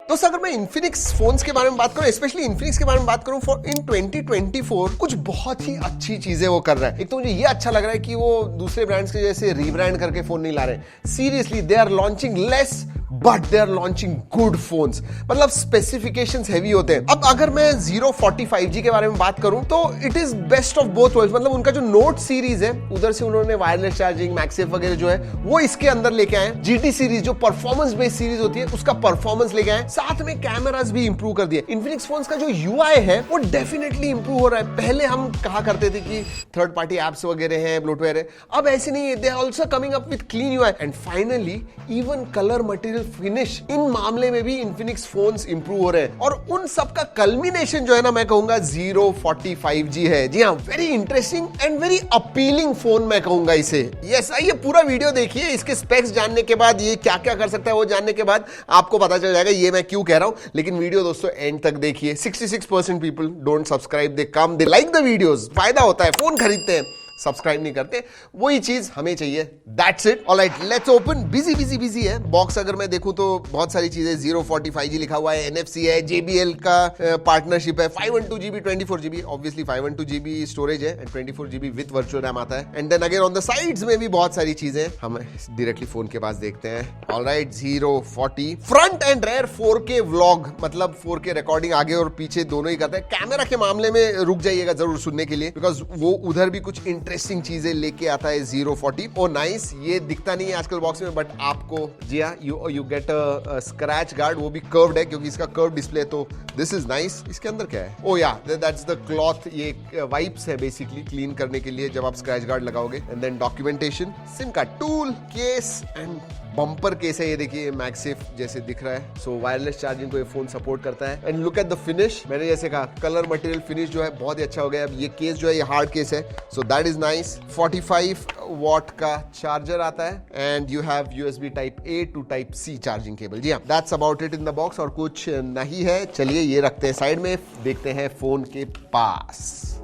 दोस्तों अगर मैं इन्फिनिक्स फोन्स के बारे में बात करूं, स्पेशली इन्फिनिक्स के बारे में बात करूं, फॉर इन 2024 कुछ बहुत ही अच्छी चीजें वो कर रहा है। एक तो मुझे ये अच्छा लग रहा है कि वो दूसरे ब्रांड्स के जैसे रीब्रांड करके फोन नहीं ला रहे। Seriously they are launching less but they are launching good phones, मतलब स्पेसिफिकेशंस हेवी होते हैं। अब अगर मैं 045G के बारे में बात करूं तो it is best of both worlds. मतलब उनका जो नोट सीरीज है उधर से उन्होंने वायरलेस चार्जिंग, मैगसेफ वगैरह जो है वो इसके अंदर लेके आए। GT सीरीज जो परफॉर्मेंस बेस्ड सीरीज होती है उसका परफॉर्मेंस लेके आए, साथ में कैमरास भी इंप्रूव कर दिए। इन्फिनिक्स फोन्स का जो UI है वो डेफिनेटली इंप्रूव हो रहा है। पहले हम कहा करते थे कि थर्ड पार्टी एप्स वगैरह हैं, ब्लोटवेयर है, अब ऐसे नहीं है। They are also coming up with clean UI and finally even colour material finish, इन मामले में भी इन्फिनिक्स फोन्स इंप्रूव हो रहे हैं। और उन सब का कल्मिनेशन जो है ना, मैं कहूंगा 045G है। जी हाँ, very interesting and very appealing phone मैं कहूंगा इसे। यस, आइए पूरा वीडियो देखिए। इसके स्पेक्स जानने के बाद, ये क्या क्या कर सकता है वो जानने के बाद आपको पता चल जाएगा ये मैं क्यों कह रहा हूं। लेकिन वीडियो दोस्तों एंड तक देखिए। 66% people don't subscribe, they come, they like the videos. फायदा होता है, फोन खरीदते हैं, सब्सक्राइब नहीं करते, वही चीज हमें चाहिए। That's it. Alright, let's open. Busy है बॉक्स। अगर मैं देखूं तो बहुत सारी चीजें, 045G लिखा हुआ है, NFC है, JBL का पार्टनरशिप है, 512GB 24GB, obviously 512GB storage है and 24GB with virtual RAM आता है। And then again on the sides में भी बहुत सारी चीजें। हम डायरेक्टली फोन के पास देखते हैं। Alright, 040 front and rear 4K vlog, मतलब 4K रिकॉर्डिंग आगे और पीछे दोनों ही करता है। कैमरा के मामले में रुक जाइएगा जरूर सुनने के लिए, बिकॉज वो उधर भी कुछ इंटरेस्टिंग चीजें लेके आता है 040। ओ नाइस, ये दिखता नहीं है आजकल बॉक्स में, बट आपको जी हाँ, you get a scratch guard, वो भी कर्व्ड है क्योंकि इसका कर्व डिस्प्ले, तो दिस इज नाइस। इसके अंदर क्या है? ओ या, दैट्स द क्लॉथ। ये वाइप्स है बेसिकली क्लीन करने के लिए जब आप स्क्रैच गार्ड लगाओगे। एंड देन डॉक्यूमेंटेशन, सिम का tool, case and bumper case है। ये देखिए मैगसेफ जैसे दिख रहा है। सो वायरलेस चार्जिंग को ये फोन सपोर्ट करता है। And look at the finish, मैंने जैसे कहा कलर मटेरियल फिनिश जो है बहुत ही अच्छा हो गया। अब ये केस जो है ये हार्ड केस है, so that is nice. 45 watt का चार्जर आता है and you have USB type A to type C charging cable. जी हाँ, that's about it in the box, और कुछ नहीं है। चलिए ये रखते हैं साइड में, देखते हैं फोन के पास।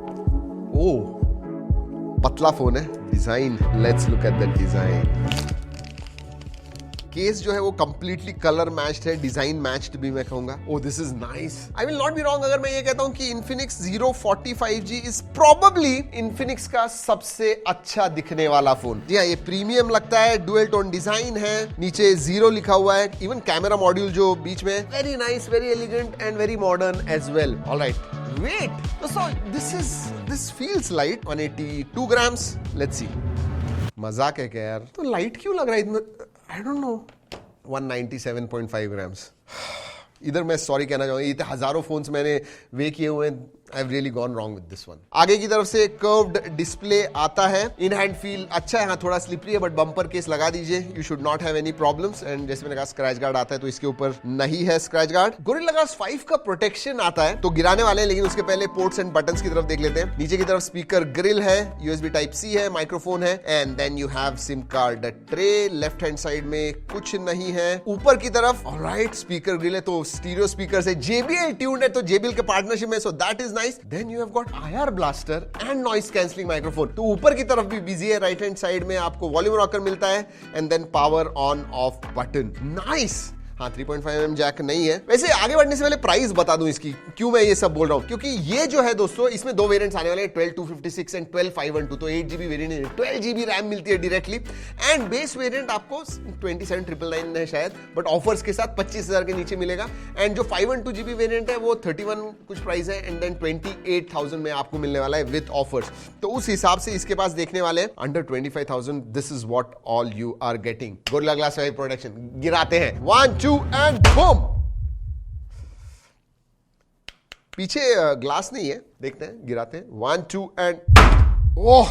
ओ, पतला फोन है, design, let's look at the design. Case जो है वो कंप्लीटली कलर मैच्ड है, डिजाइन मैच्ड भी मैं कहूंगा। Oh this is nice. I will not be wrong अगर मैं ये कहता हूं कि Infinix 045G is probably Infinix का सबसे अच्छा दिखने वाला फोन। जी हाँ, ये प्रीमियम लगता है, डुअल टोन डिजाइन है, नीचे 0 लिखा हुआ है। इवन कैमरा मॉड्यूल जो बीच में, very nice, very elegant and very modern as well. Alright, wait दोस्तों, this feels light, 182 grams. Let's see. मजाक है क्या यार? तो लाइट क्यों लग रहा है इतना? I don't know. 197.5 ग्राम्स। इधर मैं सॉरी कहना चाहूंगा, ये हजारों फोन्स मैंने वे किए हुए हैं। I have really gone wrong with this one. आगे की तरफ से कर्व्ड डिस्प्ले आता है, इन हैंड फील अच्छा है। हाँ, थोड़ा स्लिपरी है बट बम्पर केस लगा दीजिए, you should not have any problems. And जैसे मैंने कहा स्क्रैच गार्ड आता है, तो इसके ऊपर नहीं है स्क्रैच गार्ड। गोरिल्ला ग्लास 5 का प्रोटेक्शन आता है, तो गिराने वाले हैं, लेकिन उसके पहले पोर्ट्स एंड बटन्स की तरफ देख लेते हैं। नीचे की तरफ स्पीकर ग्रिल है, USB टाइप C है, माइक्रोफोन है, and then you have SIM card tray. Left hand side में कुछ नहीं है। ऊपर की तरफ ऑलराइट स्पीकर ग्रिल है, तो स्टीरियो स्पीकर से JBL ट्यून्ड है, तो JBL के पार्टनरशिप में, so that is nice. Then you have got IR blaster and noise cancelling microphone. तो ऊपर की तरफ भी बिजी है, राइट हैंड साइड में आपको वॉल्यूम रॉकर मिलता है and then power on off button. Nice. हाँ, 3.5mm जैक नहीं है। वैसे आगे बढ़ने से पहले प्राइस बता दूं इसकी, क्यों मैं ये सब बोल रहा हूं, क्योंकि ये जो है दोस्तों, इसमें दो वेरिएंट्स आने वाले हैं, 12256 एंड 12512। तो 8GB वेरिएंट है, 12GB रैम मिलती है डायरेक्टली, एंड बेस वेरिएंट आपको 27999 है शायद, बट ऑफर्स के साथ 25,000 के नीचे मिलेगा। एंड जो 512GB वेरिएंट है वो 31 कुछ प्राइस है, एंड देन 28,000 में आपको मिलने वाला है विद ऑफर्स। तो उस हिसाब से इसके पास देखने वाले हैं under 25,000, this is what all you are getting. Gorilla Glass 5 protection. गिराते हैं 1 2 एंड बूम। पीछे ग्लास नहीं है, देखते हैं, गिराते हैं 1 2 एंड ओह,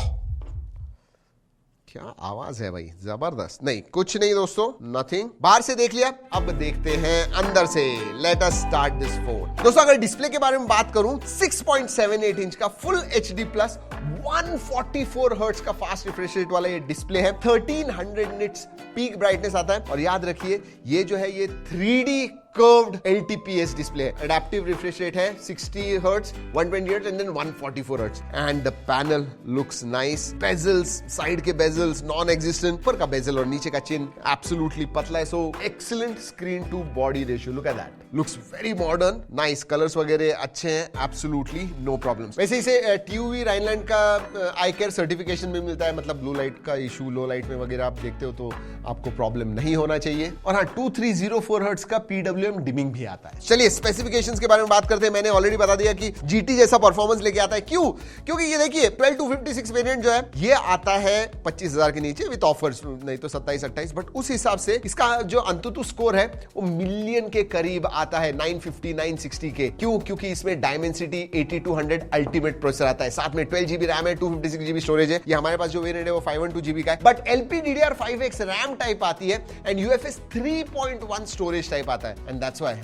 क्या आवाज है भाई, जबरदस्त। नहीं, कुछ नहीं दोस्तों, नथिंग। बाहर से देख लिया, अब देखते हैं अंदर से। Let us start this phone. दोस्तों अगर डिस्प्ले के बारे में बात करूं, 6.78 इंच का फुल HD प्लस 144 हर्ट्ज का फास्ट रिफ्रेश रेट वाला ये डिस्प्ले है। 1300 निट्स पीक ब्राइटनेस आता है, और याद रखिए ये जो है ये 3D कर्व्ड LTPS डिस्प्ले है, एडेप्टिव रिफ्रेश रेट है 60 hertz, 120 hertz and then 144 hertz and the panel looks nice. Bezels, side के बेजल्स नॉन एग्जिस्टेंट, ऊपर का बेजल और नीचे का चिन एब्सोल्युटली पतला है. So excellent screen to body ratio, look at that, looks very modern, nice. Colours वगैरह अच्छे हैं, एब्सोल्युटली नो प्रॉब्लम. वैसे इसे TUV राइनलैंड का आई केयर सर्टिफिकेशन भी मिलता है, मतलब ब्लू लाइट का इशू, लो लाइट में वगैरह आप देखते हो तो आपको प्रॉब्लम नहीं होना चाहिए. और हाँ, 2304 हर्ट्ज का PWM डिमिंग भी आता है. चलिए स्पेसिफिकेशंस के बारे में बात करते हैं. मैंने ऑलरेडी बता दिया कि GT जैसा परफॉर्मेंस लेके आता है. क्यों? क्योंकि ये देखिए 12256 वेरिएंट जो है ये आता है 25,000 के नीचे विद ऑफर्स, नहीं तो 27-28, बट उस हिसाब से इसका जो अंतुतु स्कोर है वो मिलियन के करीब आता है, 950-960 के. क्यों? क्योंकि इसमें डायमेंसिटी 8200 अल्टीमेट प्रोसेसर आता है, साथ में 12GB रैम है, 256GB स्टोरेज है. ये हमारे पास जो वेरिएंट है वो 512GB का है, बट LPDDR5X रैम टाइप आती है एंड UFS 3.1 स्टोरेज टाइप आता है एंड दैट्स व्हाई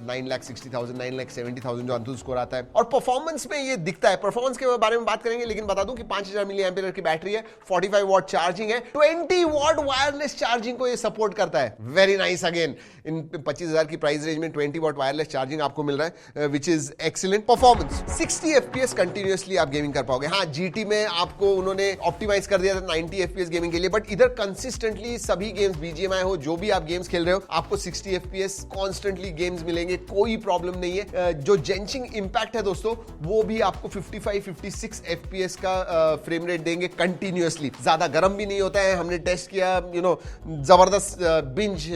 9,60,000 9,70,000 जो अंतुतु स्कोर आता है. और परफॉर्मेंस में ये दिखता है. परफॉर्मेंस के बारे में बात करेंगे, लेकिन बता दूं कि 5000 मिली एम्पीयर की बैटरी है, 45 वॉट चार्जिंग है, 20 वॉट वायरलेस चार्जिंग को ये सपोर्ट करता है. Very nice. अगेन इन 25,000 की प्राइस रेंज में 20 वॉट वायरलेस चार्जिंग आपको मिल रहा है, which is excellent. Performance 60 FPS continuously आप गेमिंग कर पाओगे. हाँ, GT में आपको उन्होंने ऑप्टिमाइज कर दिया था 90 FPS गेमिंग के लिए, बट इधर कंसिस्टेंटली सभी गेम्स, BGMI हो, जो भी आप गेम्स खेल रहे हो, आपको 60 FPS कॉन्स्टेंटली गेम्स मिलेंगे, कोई प्रॉब्लम नहीं है. जो जेंचिंग इंपैक्ट है दोस्तों, वो भी आपको 55-56 FPS का फ्रेम रेट देंगे कंटिन्यूअसली. ज्यादा गर्म भी नहीं होता है. हमने टेस्ट किया, जबरदस्त बिंज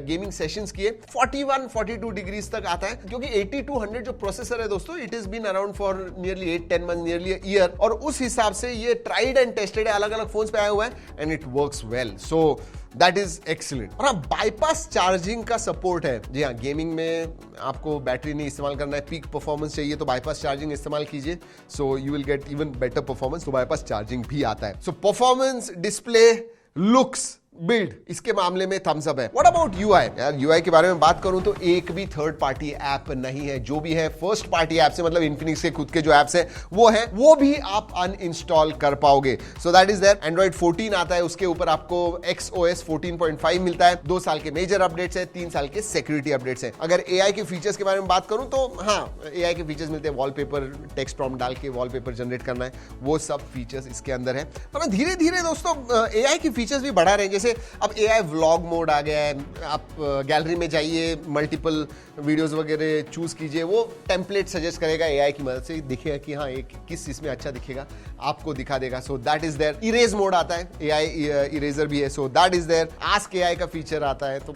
गेमिंग सेशंस किए, 41-42 डिग्रीज तक आता है. क्योंकि 8200 जो प्रोसेसर है दोस्तों, it is been around for nearly 8-10 month, nearly a year, और उस हिसाब से ये ट्राइड एंड टेस्टेड है, अलग अलग फोन्स पे आया हुआ है and it works well. So that is excellent. और हाँ, बाईपास चार्जिंग का सपोर्ट है. जी हाँ, गेमिंग में आपको बैटरी नहीं इस्तेमाल करना है, पीक परफॉर्मेंस चाहिए तो बाईपास चार्जिंग इस्तेमाल कीजिए. So you will get even better performance. तो बाईपास चार्जिंग भी आता है. So performance, display, looks, build, इसके मामले में थम्स अप है. What about UI? यार UI के बारे में बात करूं तो एक भी थर्ड पार्टी ऐप नहीं है. जो भी है फर्स्ट पार्टी ऐप से, मतलब इन्फिनिक्स के खुद के जो ऐप्स है वो भी आप अनइंस्टॉल कर पाओगे. So that is there. Android 14 आता है, उसके ऊपर आपको XOS 14.5 मिलता है. 2 साल के मेजर अपडेट्स है, 3 साल के सिक्योरिटी अपडेट्स है. अगर AI के फीचर्स के बारे में बात करूं तो हाँ, AI के फीचर्स मिलते हैं. वॉलपेपर, टेक्स्ट प्रॉम्प्ट डाल के वॉलपेपर जनरेट करना है, वो सब फीचर्स इसके अंदर है. और धीरे धीरे दोस्तों AI के फीचर्स भी बढ़ा रहे हैं. जैसे अब AI व्लॉग मोड आ गया है. आप गैलरी में जाइए, मल्टीपल वीडियोस वगैरह चूज कीजिए, वो टेम्पलेट सजेस्ट करेगा AI की मदद से, दिखेगा कि हाँ एक किस इसमें अच्छा दिखेगा, आपको दिखा देगा. So that is there. Erase mode आता है, AI इरेजर भी है. So that is there. Ask AI का फीचर आता है, तो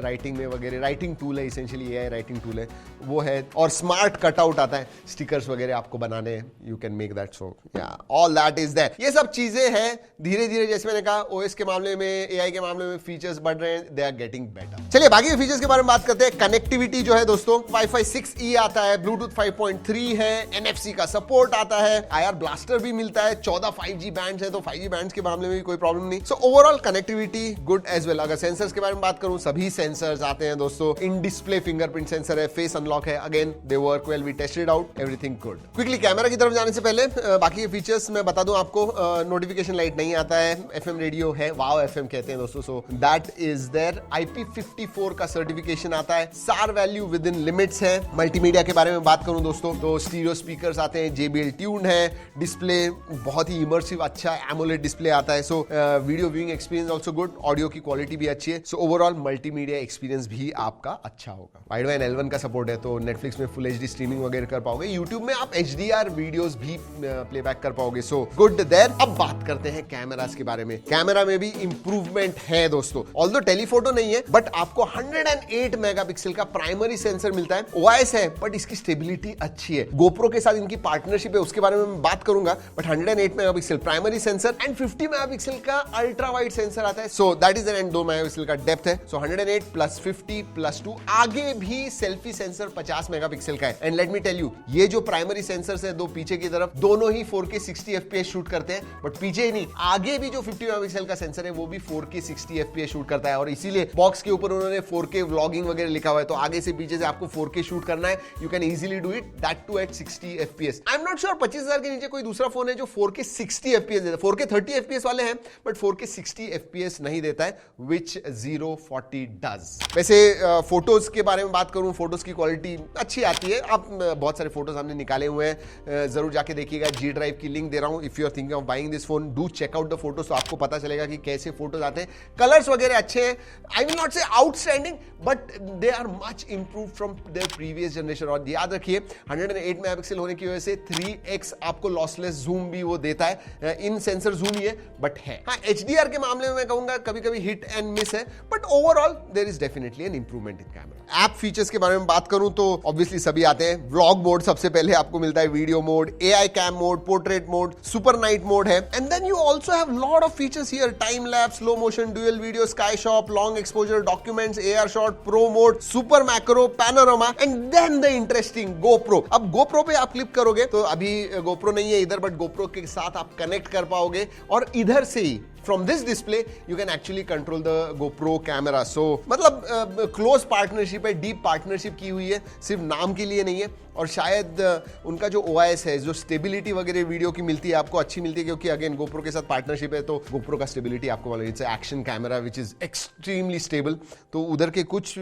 राइटिंग में वगैरह, राइटिंग टूल है इसेंशियली, AI राइटिंग टूल है, वो है. और स्मार्ट कटआउट आता है, स्टिकर्स वगैरह आपको बनाने हैं, यू कैन मेक दैट. सो या ऑल दैट इज देयर. ये सब चीजें हैं. धीरे धीरे जैसे मैंने कहा, OS के मामले में, AI के मामले में फीचर्स बढ़ रहे हैं, दे आर गेटिंग बेटर. चलिए बाकी के फीचर्स के बारे में बात करते हैं. कनेक्टिविटी जो है दोस्तों, Wi-Fi 6E आता है, ब्लूटूथ 5.3 है, NFC का सपोर्ट आता है, IR ब्लास्टर भी मिलता है, 14 5G बैंड्स है, तो 5G बैंड्स के मामले में भी कोई प्रॉब्लम नहीं. So overall connectivity good as well. अगर सेंसर्स के बारे में बात करूं, सभी सेंसर्स आते हैं दोस्तों. इन डिस्प्ले फिंगरप्रिंट सेंसर है, फेस अनलॉक है, again they work well, we tested out, everything good. Quickly camera की तरफ जाने से पहले बाकी के फीचर्स मैं बता दूं आपको. नोटिफिकेशन लाइट नहीं आता है, FM रेडियो है, वाव FM कहते हैं दोस्तों. सो दैट इज देयर. IP54 का सर्टिफिकेशन आता है. सार वैल्यू विद इन लिमिट्स है. मल्टीमीडिया के बारे में बात करूं दोस्तों, तो स्टीरियो स्पीकर्स आते हैं, JBL ट्यून्ड है. डिस्प्ले बहुत ही इमर्सिव, अच्छा एमोलेड डिस्प्ले आता है. So video viewing experience also good, audio की क्वालिटी भी अच्छी है. सो ओवरऑल मल्टीमीडिया एक्सपीरियंस भी आपका अच्छा होगा. वाइडवाइन L1 का सपोर्ट है, तो नेटफ्लिक्स में फुल HD स्ट्रीमिंग वगैरह कर पाओगे. यूट्यूब में आप HDR वीडियोस भी प्लेबैक कर पाओगे. So good there. अब बात करते हैं कैमरास के बारे में. कैमरा में भी इंप्रूवमेंट है दोस्तों. ऑल्दो टेलीफोटो नहीं है, बट आपको 108 मेगापिक्सल का प्राइमरी सेंसर मिलता है. OIS है, बट इसकी स्टेबिलिटी अच्छी है. GoPro के साथ इनकी पार्टनरशिप है, उसके बारे में मैं बात करूंगा. But 108 megapixel primary sensor and 50 megapixel का अल्ट्रा वाइड सेंसर आता है. So that is and 2 megapixel का डेप्थ है. सो 108 प्लस 50 प्लस 2. आगे भी सेल्फी सेंसर 50 मेगापिक्सल का है. And let me tell you, ये जो प्राइमरी सेंसर है, दो पीछे की तरफ, दोनों ही 4K 60 FPS शूट करते हैं. बट पीछे ही नहीं, आगे भी जो 50 मेगापिक्सल का सेंसर है, वो भी 4K 60 FPS शूट करता है. और इसीलिए बॉक्स के ऊपर उन्होंने 4K व्लॉगिंग वगैरह लिखा हुआ है. तो आगे से पीछे से आपको 4K शूट करना है, you can easily do it, that too at 60 FPS. I am not sure 25,000 के नीचे कोई दूसरा फोन है जो 4K 60 FPS देता है. 4K 30 FPS वाले हैं, बट 4K 60 FPS नहीं देता है, which 040 does. वैसे फोटोज के बारे में बात करूं, फोटोज की क्वालिटी अच्छी आती है। आप बहुत सारे फोटोज हमने निकाले हुए हैं, जरूर जाके देखिएगा। जी ड्राइव की लिंक दे रहा हूं। If you are thinking of buying this phone, do check out the photos, तो आपको पता चलेगा कि कैसे फोटोज आते हैं। कलर्स वगैरह अच्छे हैं, I will not say outstanding, but they are much improve from their previous generation. और याद रखिए 108 मेगापिक्सल होने की वजह से 3x आपको लॉसलेस जूम भी वो देता है। इन सेंसर जूम ही है, बट है। हाँ, HDR के मामले में मैं कहूंगा कभी कभी हिट एंड मिस है, but overall there is definitely an improvement in camera. App features के बारे में बात करूं तो ऑब्वियसली सभी आते हैं। व्लॉग मोड सबसे पहले आपको मिलता है, video mode, AI cam mode, portrait mode, super night mode है। And then you also have lot of features here, time lapse, slow motion, dual video, sky shop, long exposure, documents, AR shot, pro mode, super macro, panorama, and then the interesting GoPro। अब GoPro पे आप click करोगे तो अभी GoPro नहीं है इधर, but GoPro के साथ आप कनेक्ट कर पाओगे और इधर से ही from this display you can actually control the GoPro camera. So मतलब क्लोज पार्टनरशिप है, डीप पार्टनरशिप की हुई है, सिर्फ नाम के लिए नहीं है। और शायद उनका जो OIS है, जो स्टेबिलिटी वगैरह वीडियो की मिलती है आपको, अच्छी मिलती है, क्योंकि अगेन GoPro के साथ पार्टनरशिप है तो GoPro का स्टेबिलिटी आपको मालूम है, it's action camera which is extremely stable. तो उधर के कुछ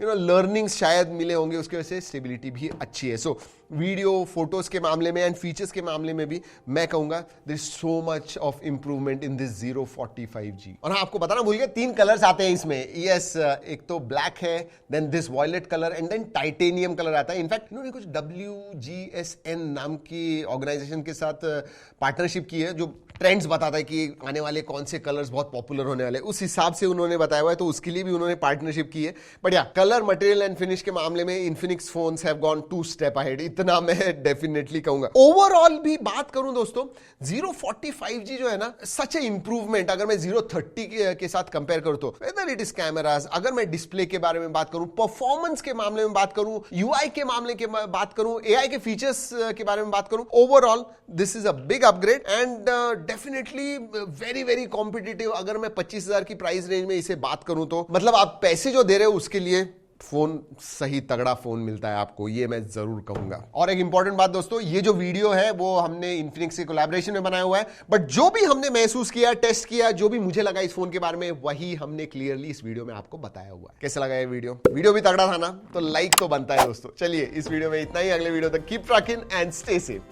लर्निंग्स शायद मिले होंगे, उसकी वजह से स्टेबिलिटी भी अच्छी है। सो वीडियो, फोटोज के मामले में एंड फीचर्स के मामले में भी मैं कहूंगा there is so much of improvement in this 045G। और हाँ, आपको बताना भूल गया, 3 कलर्स आते हैं इसमें। यस, एक तो ब्लैक है, then this violet colour, and then titanium colour आता है। इनफैक्ट इन्होंने कुछ WGSN नाम की ऑर्गेनाइजेशन के साथ पार्टनरशिप की है, जो ट्रेंड्स बताता है कि आने वाले कौन से कलर्स बहुत पॉपुलर होने वाले, उस हिसाब से उन्होंने बताया हुआ है, तो उसके लिए भी उन्होंने पार्टनरशिप की है। बट या कलर, मटेरियल एंड फिनिश के मामले में Infinix phones have gone 2 step ahead, इतना मैं डेफिनेटली कहूंगा। ओवरऑल भी बात करूं दोस्तों, 045G जो है ना, सच ए इंप्रूवमेंट। अगर मैं 030 के साथ कंपेयर करूं तो वेदर इट इज कैमरास, अगर मैं डिस्प्ले के बारे में बात करूं, परफॉर्मेंस के मामले में बात करूं, UI के मामले के बात करूं, AI के फीचर्स के बारे में बात करूं, overall this is a big upgrade and definitely very very competitive. अगर मैं 25,000 की प्राइस रेंज में इसे बात करूं तो मतलब आप पैसे जो दे रहे हो उसके लिए फोन सही तगड़ा फोन मिलता है आपको, ये मैं जरूर कहूंगा। और एक इंपॉर्टेंट बात दोस्तों, ये जो वीडियो है वो हमने इन्फिनिक्स के कोलैबोरेशन में बनाया हुआ है, बट जो भी हमने महसूस किया, टेस्ट किया, जो भी मुझे लगा इस फोन के बारे में, वही हमने क्लियरली इस वीडियो में आपको बताया हुआ है। कैसा लगा ये वीडियो? वीडियो भी तगड़ा था ना, तो लाइक तो बनता है दोस्तों। चलिए, इस वीडियो में इतना ही। अगले वीडियो तक keep rocking and stay safe.